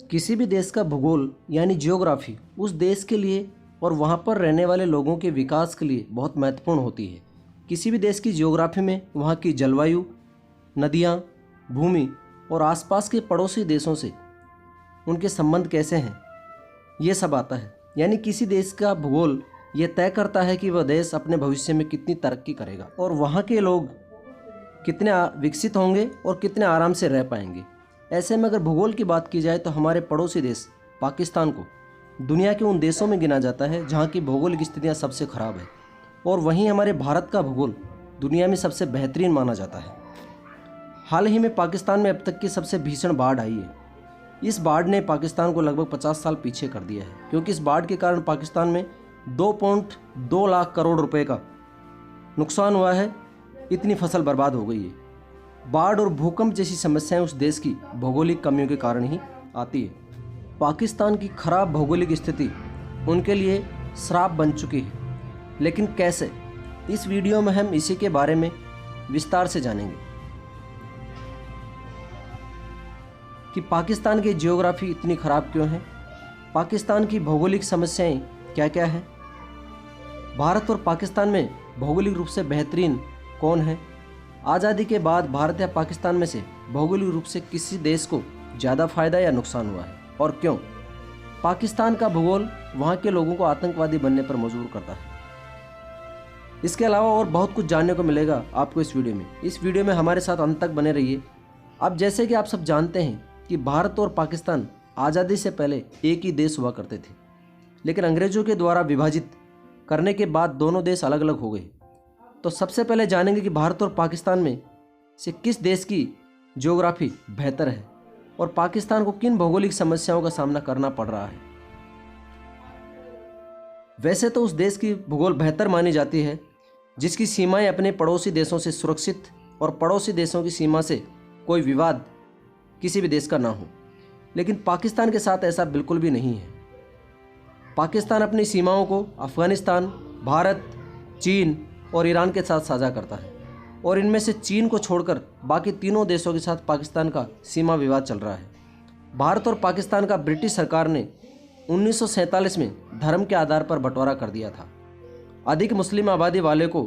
किसी भी देश का भूगोल यानी जियोग्राफी उस देश के लिए और वहाँ पर रहने वाले लोगों के विकास के लिए बहुत महत्वपूर्ण होती है। किसी भी देश की जियोग्राफी में वहाँ की जलवायु, नदियाँ, भूमि और आसपास के पड़ोसी देशों से उनके संबंध कैसे हैं, ये सब आता है। यानी किसी देश का भूगोल ये तय करता है कि वह देश अपने भविष्य में कितनी तरक्की करेगा और वहाँ के लोग कितने विकसित होंगे और कितने आराम से रह पाएंगे। ऐसे में अगर भूगोल की बात की जाए तो हमारे पड़ोसी देश पाकिस्तान को दुनिया के उन देशों में गिना जाता है जहाँ की भौगोलिक स्थितियाँ सबसे खराब है, और वहीं हमारे भारत का भूगोल दुनिया में सबसे बेहतरीन माना जाता है। हाल ही में पाकिस्तान में अब तक की सबसे भीषण बाढ़ आई है। इस बाढ़ ने पाकिस्तान को लगभग 50 साल पीछे कर दिया है, क्योंकि इस बाढ़ के कारण पाकिस्तान में 2.2 लाख करोड़ रुपए का नुकसान हुआ है। इतनी फसल बर्बाद हो गई है। बाढ़ और भूकंप जैसी समस्याएं उस देश की भौगोलिक कमियों के कारण ही आती है। पाकिस्तान की खराब भौगोलिक स्थिति उनके लिए श्राप बन चुकी है, लेकिन कैसे? इस वीडियो में हम इसी के बारे में विस्तार से जानेंगे कि पाकिस्तान की जियोग्राफी इतनी खराब क्यों है, पाकिस्तान की भौगोलिक समस्याएं क्या क्या है, भारत और पाकिस्तान में भौगोलिक रूप से बेहतरीन कौन है, आज़ादी के बाद भारत या पाकिस्तान में से भौगोलिक रूप से किसी देश को ज़्यादा फायदा या नुकसान हुआ है और क्यों, पाकिस्तान का भूगोल वहाँ के लोगों को आतंकवादी बनने पर मजबूर करता है। इसके अलावा और बहुत कुछ जानने को मिलेगा आपको इस वीडियो में हमारे साथ अंत तक बने रहिए। अब जैसे कि आप सब जानते हैं कि भारत और पाकिस्तान आज़ादी से पहले एक ही देश हुआ करते थे, लेकिन अंग्रेज़ों के द्वारा विभाजित करने के बाद दोनों देश अलग अलग हो गए। तो सबसे पहले जानेंगे कि भारत और पाकिस्तान में से किस देश की ज्योग्राफी बेहतर है और पाकिस्तान को किन भौगोलिक समस्याओं का सामना करना पड़ रहा है। वैसे तो उस देश की भूगोल बेहतर मानी जाती है जिसकी सीमाएं अपने पड़ोसी देशों से सुरक्षित और पड़ोसी देशों की सीमा से कोई विवाद किसी भी देश का ना हो, लेकिन पाकिस्तान के साथ ऐसा बिल्कुल भी नहीं है। पाकिस्तान अपनी सीमाओं को अफगानिस्तान, भारत, चीन और ईरान के साथ साझा करता है, और इनमें से चीन को छोड़कर बाकी तीनों देशों के साथ पाकिस्तान का सीमा विवाद चल रहा है। भारत और पाकिस्तान का ब्रिटिश सरकार ने 1947 में धर्म के आधार पर बंटवारा कर दिया था। अधिक मुस्लिम आबादी वाले को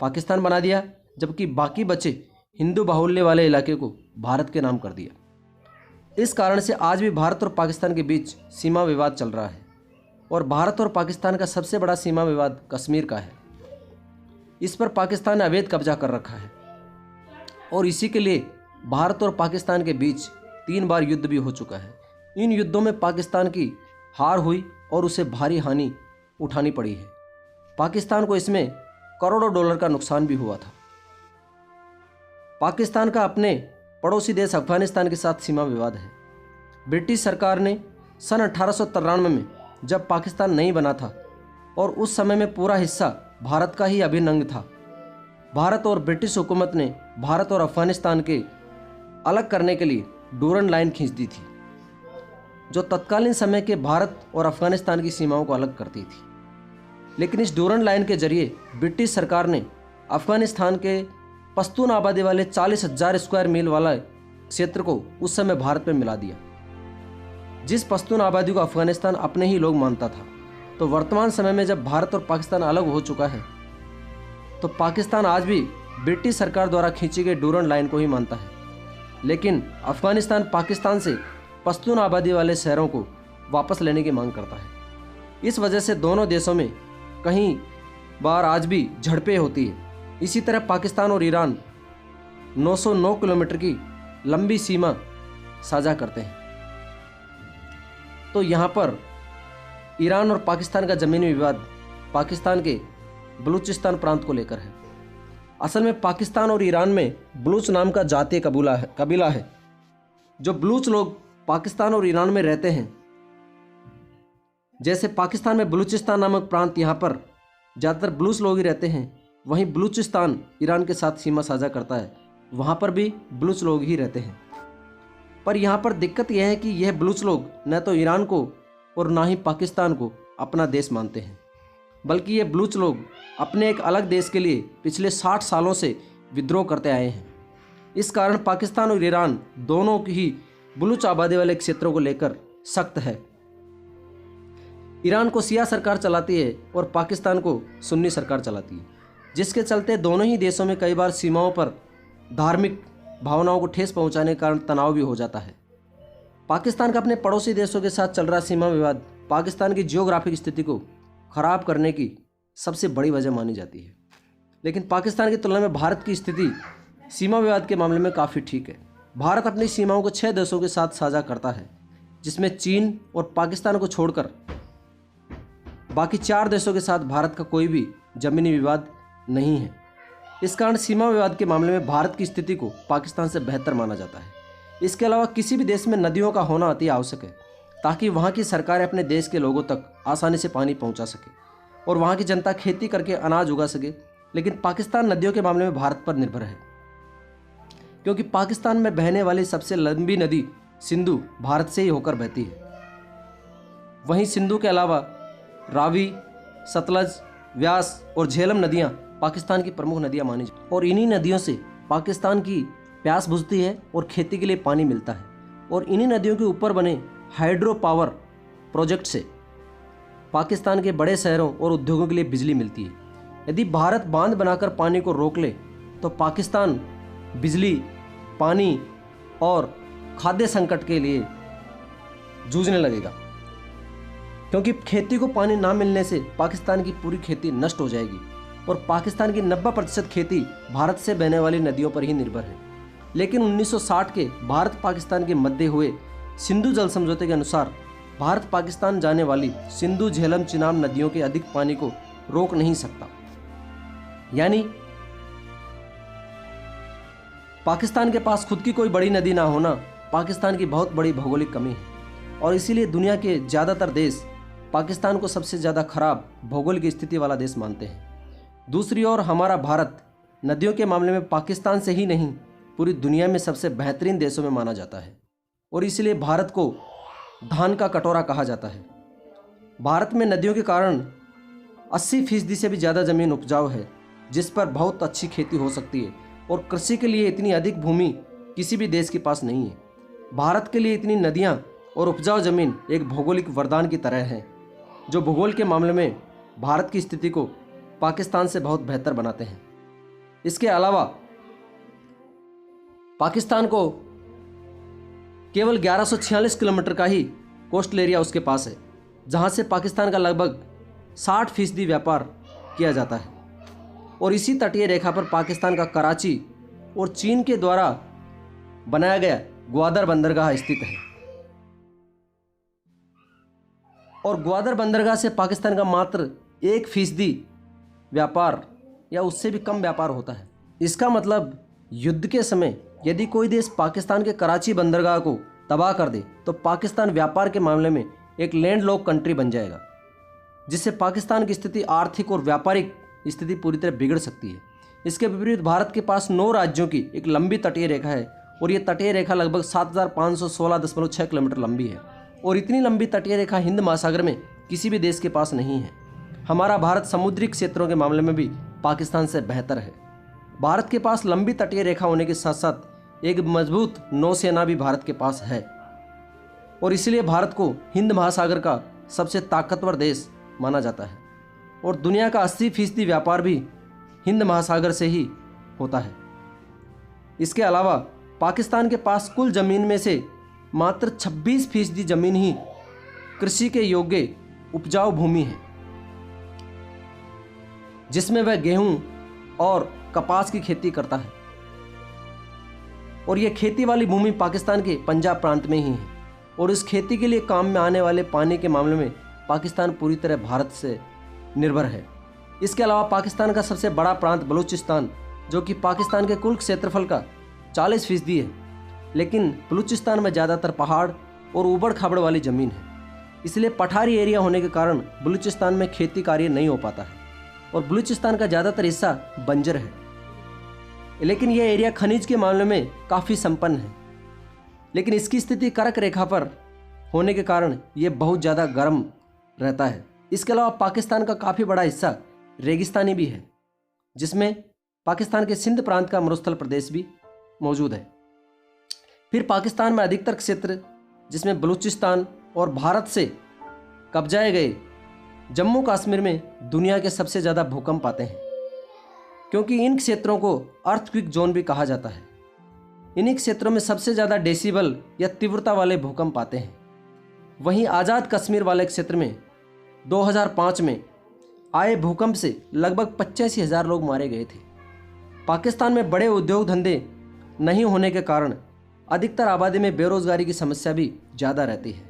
पाकिस्तान बना दिया, जबकि बाकी बचे हिंदू बाहुल्य वाले इलाके को भारत के नाम कर दिया। इस कारण से आज भी भारत और पाकिस्तान के बीच सीमा विवाद चल रहा है, और भारत और पाकिस्तान का सबसे बड़ा सीमा विवाद कश्मीर का है। इस पर पाकिस्तान ने अवैध कब्जा कर रखा है, और इसी के लिए भारत और पाकिस्तान के बीच 3 बार युद्ध भी हो चुका है। इन युद्धों में पाकिस्तान की हार हुई और उसे भारी हानि उठानी पड़ी है। पाकिस्तान को इसमें करोड़ों डॉलर का नुकसान भी हुआ था। पाकिस्तान का अपने पड़ोसी देश अफगानिस्तान के साथ सीमा विवाद है। ब्रिटिश सरकार ने सन 1893 में जब पाकिस्तान नहीं बना था, और उस समय में पूरा हिस्सा भारत का ही अभिन्न अंग था, भारत और ब्रिटिश हुकूमत ने भारत और अफगानिस्तान के अलग करने के लिए डूरन लाइन खींच दी थी, जो तत्कालीन समय के भारत और अफगानिस्तान की सीमाओं को अलग करती थी। लेकिन इस डूरन लाइन के जरिए ब्रिटिश सरकार ने अफगानिस्तान के पश्तून आबादी वाले 40,000 स्क्वायर मील वाला क्षेत्र को उस समय भारत में मिला दिया। जिस पश्तून आबादी को अफगानिस्तान अपने ही लोग मानता था। तो वर्तमान समय में जब भारत और पाकिस्तान अलग हो चुका है, तो पाकिस्तान आज भी ब्रिटिश सरकार द्वारा खींची गई डूरन लाइन को ही मानता है, लेकिन अफगानिस्तान पाकिस्तान से पश्तून आबादी वाले शहरों को वापस लेने की मांग करता है। इस वजह से दोनों देशों में कहीं बार आज भी झड़पें होती है। इसी तरह पाकिस्तान और ईरान 909 किलोमीटर की लंबी सीमा साझा करते हैं। तो यहाँ पर ईरान और पाकिस्तान का ज़मीनी विवाद पाकिस्तान के बलूचिस्तान प्रांत को लेकर है। असल में पाकिस्तान और ईरान में बलूच नाम का जातीय कबीला है। जो बलूच लोग पाकिस्तान और ईरान में रहते हैं, जैसे पाकिस्तान में बलूचिस्तान नामक प्रांत, यहाँ पर ज़्यादातर बलूच लोग ही रहते हैं, वहीं बलूचिस्तान ईरान के साथ सीमा साझा करता है, वहाँ पर भी बलूच लोग ही रहते हैं। पर यहाँ पर दिक्कत यह है कि यह बलूच लोग न तो ईरान को और ना ही पाकिस्तान को अपना देश मानते हैं, बल्कि ये बलूच लोग अपने एक अलग देश के लिए पिछले 60 सालों से विद्रोह करते आए हैं। इस कारण पाकिस्तान और ईरान दोनों की ही बलूच आबादी वाले क्षेत्रों को लेकर सख्त है। ईरान को शिया सरकार चलाती है और पाकिस्तान को सुन्नी सरकार चलाती है, जिसके चलते दोनों ही देशों में कई बार सीमाओं पर धार्मिक भावनाओं को ठेस पहुंचाने के कारण तनाव भी हो जाता है। पाकिस्तान का अपने पड़ोसी देशों के साथ चल रहा सीमा विवाद पाकिस्तान की जियोग्राफिक स्थिति को खराब करने की सबसे बड़ी वजह मानी जाती है। लेकिन पाकिस्तान की तुलना में भारत की स्थिति सीमा विवाद के मामले में काफ़ी ठीक है। भारत अपनी सीमाओं को 6 देशों के साथ साझा करता है, जिसमें चीन और पाकिस्तान को छोड़कर बाकी 4 देशों के साथ भारत का कोई भी जमीनी विवाद नहीं है। इस कारण सीमा विवाद के मामले में भारत की स्थिति को पाकिस्तान से बेहतर माना जाता है। इसके अलावा किसी भी देश में नदियों का होना अति आवश्यक है, ताकि वहाँ की सरकारें अपने देश के लोगों तक आसानी से पानी पहुँचा सके और वहाँ की जनता खेती करके अनाज उगा सके। लेकिन पाकिस्तान नदियों के मामले में भारत पर निर्भर है, क्योंकि पाकिस्तान में बहने वाली सबसे लंबी नदी सिंधु भारत से ही होकर बहती है। वहीं सिंधु के अलावा रावी, सतलज, व्यास और झेलम नदियां पाकिस्तान की प्रमुख नदियां मानी जाती हैं और इन्हीं नदियों से पाकिस्तान की प्यास बुझती है और खेती के लिए पानी मिलता है। और इन्हीं नदियों के ऊपर बने हाइड्रो पावर प्रोजेक्ट से पाकिस्तान के बड़े शहरों और उद्योगों के लिए बिजली मिलती है। यदि भारत बांध बनाकर पानी को रोक ले तो पाकिस्तान बिजली, पानी और खाद्य संकट के लिए जूझने लगेगा, क्योंकि खेती को पानी ना मिलने से पाकिस्तान की पूरी खेती नष्ट हो जाएगी और पाकिस्तान की 90% खेती भारत से बहने वाली नदियों पर ही निर्भर है। लेकिन 1960 के भारत पाकिस्तान के मध्य हुए सिंधु जल समझौते के अनुसार भारत पाकिस्तान जाने वाली सिंधु, झेलम, चिनाब नदियों के अधिक पानी को रोक नहीं सकता। यानी पाकिस्तान के पास खुद की कोई बड़ी नदी ना होना पाकिस्तान की बहुत बड़ी भौगोलिक कमी है और इसीलिए दुनिया के ज़्यादातर देश पाकिस्तान को सबसे ज़्यादा खराब भौगोलिक स्थिति वाला देश मानते हैं। दूसरी ओर हमारा भारत नदियों के मामले में पाकिस्तान से ही नहीं पूरी दुनिया में सबसे बेहतरीन देशों में माना जाता है और इसलिए भारत को धान का कटोरा कहा जाता है। भारत में नदियों के कारण 80% से भी ज़्यादा ज़मीन उपजाऊ है, जिस पर बहुत अच्छी खेती हो सकती है और कृषि के लिए इतनी अधिक भूमि किसी भी देश के पास नहीं है। भारत के लिए इतनी नदियाँ और उपजाऊ ज़मीन एक भौगोलिक वरदान की तरह है, जो भूगोल के मामले में भारत की स्थिति को पाकिस्तान से बहुत बेहतर बनाते हैं। इसके अलावा पाकिस्तान को केवल 1146 किलोमीटर का ही कोस्टल एरिया उसके पास है, जहां से पाकिस्तान का लगभग 60% व्यापार किया जाता है और इसी तटीय रेखा पर पाकिस्तान का कराची और चीन के द्वारा बनाया गया ग्वादर बंदरगाह स्थित है और ग्वादर बंदरगाह से पाकिस्तान का मात्र 1% व्यापार या उससे भी कम व्यापार होता है। इसका मतलब युद्ध के समय यदि कोई देश पाकिस्तान के कराची बंदरगाह को तबाह कर दे तो पाकिस्तान व्यापार के मामले में एक लैंडलॉक कंट्री बन जाएगा, जिससे पाकिस्तान की स्थिति आर्थिक और व्यापारिक स्थिति पूरी तरह बिगड़ सकती है। इसके विपरीत भारत के पास 9 राज्यों की एक लंबी तटीय रेखा है और ये तटीय रेखा लगभग 7516.6 किलोमीटर लंबी है और इतनी लंबी तटीय रेखा हिंद महासागर में किसी भी देश के पास नहीं है। हमारा भारत समुद्री क्षेत्रों के मामले में भी पाकिस्तान से बेहतर है। भारत के पास लंबी तटीय रेखा होने के साथ साथ एक मजबूत नौसेना भी भारत के पास है और इसलिए भारत को हिंद महासागर का सबसे ताकतवर देश माना जाता है और दुनिया का 80% व्यापार भी हिंद महासागर से ही होता है। इसके अलावा पाकिस्तान के पास कुल ज़मीन में से मात्र 26% ज़मीन ही कृषि के योग्य उपजाऊ भूमि है, जिसमें वह गेहूं और कपास की खेती करता है और यह खेती वाली भूमि पाकिस्तान के पंजाब प्रांत में ही है और इस खेती के लिए काम में आने वाले पानी के मामले में पाकिस्तान पूरी तरह भारत से निर्भर है। इसके अलावा पाकिस्तान का सबसे बड़ा प्रांत बलूचिस्तान, जो कि पाकिस्तान के कुल क्षेत्रफल का 40% है, लेकिन बलूचिस्तान में ज़्यादातर पहाड़ और ऊबड़ खाबड़ वाली ज़मीन है, इसलिए पठारी एरिया होने के कारण बलूचिस्तान में खेती कार्य नहीं हो पाता है और बलूचिस्तान का ज़्यादातर हिस्सा बंजर है। लेकिन यह एरिया खनिज के मामले में काफ़ी संपन्न है, लेकिन इसकी स्थिति कर्क रेखा पर होने के कारण यह बहुत ज़्यादा गर्म रहता है। इसके अलावा पाकिस्तान का काफ़ी बड़ा हिस्सा रेगिस्तानी भी है, जिसमें पाकिस्तान के सिंध प्रांत का मरुस्थल प्रदेश भी मौजूद है। फिर पाकिस्तान में अधिकतर क्षेत्र, जिसमें बलूचिस्तान, और भारत से कब्जाए गए जम्मू कश्मीर में दुनिया के सबसे ज़्यादा भूकंप आते हैं, क्योंकि इन क्षेत्रों को अर्थक्वेक जोन भी कहा जाता है। इन्हीं क्षेत्रों में सबसे ज़्यादा डेसिबल या तीव्रता वाले भूकंप आते हैं। वहीं आज़ाद कश्मीर वाले क्षेत्र में 2005 में आए भूकंप से लगभग 85,000 लोग मारे गए थे। पाकिस्तान में बड़े उद्योग धंधे नहीं होने के कारण अधिकतर आबादी में बेरोजगारी की समस्या भी ज़्यादा रहती है,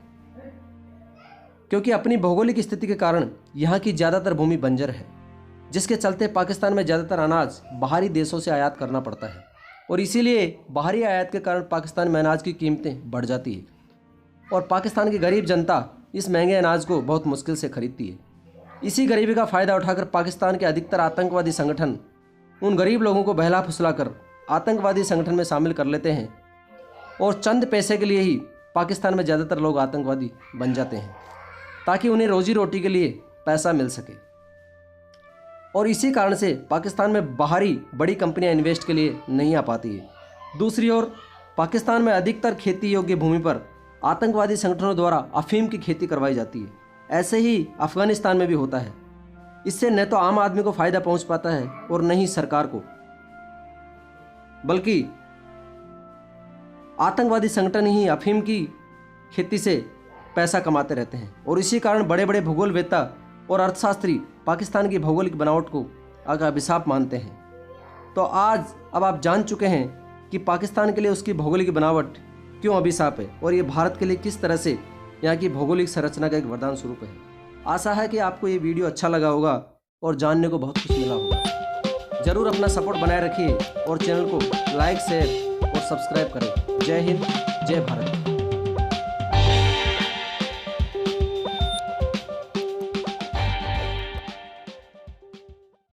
क्योंकि अपनी भौगोलिक स्थिति के कारण यहाँ की ज़्यादातर भूमि बंजर है, जिसके चलते पाकिस्तान में ज़्यादातर अनाज बाहरी देशों से आयात करना पड़ता है और इसीलिए बाहरी आयात के कारण पाकिस्तान में अनाज की कीमतें बढ़ जाती है और पाकिस्तान की गरीब जनता इस महंगे अनाज को बहुत मुश्किल से खरीदती है। इसी गरीबी का फ़ायदा उठाकर पाकिस्तान के अधिकतर आतंकवादी संगठन उन गरीब लोगों को बहला फुसला कर आतंकवादी संगठन में शामिल कर लेते हैं और चंद पैसे के लिए ही पाकिस्तान में ज़्यादातर लोग आतंकवादी बन जाते हैं ताकि उन्हें रोजी रोटी के लिए पैसा मिल सके। और इसी कारण से पाकिस्तान में बाहरी बड़ी कंपनियां इन्वेस्ट के लिए नहीं आ पाती है। दूसरी ओर पाकिस्तान में अधिकतर खेती योग्य भूमि पर आतंकवादी संगठनों द्वारा अफीम की खेती करवाई जाती है। ऐसे ही अफगानिस्तान में भी होता है। इससे न तो आम आदमी को फ़ायदा पहुंच पाता है और न ही सरकार को, बल्कि आतंकवादी संगठन ही अफीम की खेती से पैसा कमाते रहते हैं। और इसी कारण बड़े बड़े भूगोलवेत्ता और अर्थशास्त्री पाकिस्तान की भौगोलिक बनावट को अभिशाप मानते हैं। तो आज अब आप जान चुके हैं कि पाकिस्तान के लिए उसकी भौगोलिक बनावट क्यों अभिशाप है और ये भारत के लिए किस तरह से यहाँ की भौगोलिक संरचना का एक वरदान स्वरूप है। आशा है कि आपको ये वीडियो अच्छा लगा होगा और जानने को बहुत कुछ मिला होगा। ज़रूर अपना सपोर्ट बनाए रखिए और चैनल को लाइक, शेयर और सब्सक्राइब करें। जय हिंद, जय भारत।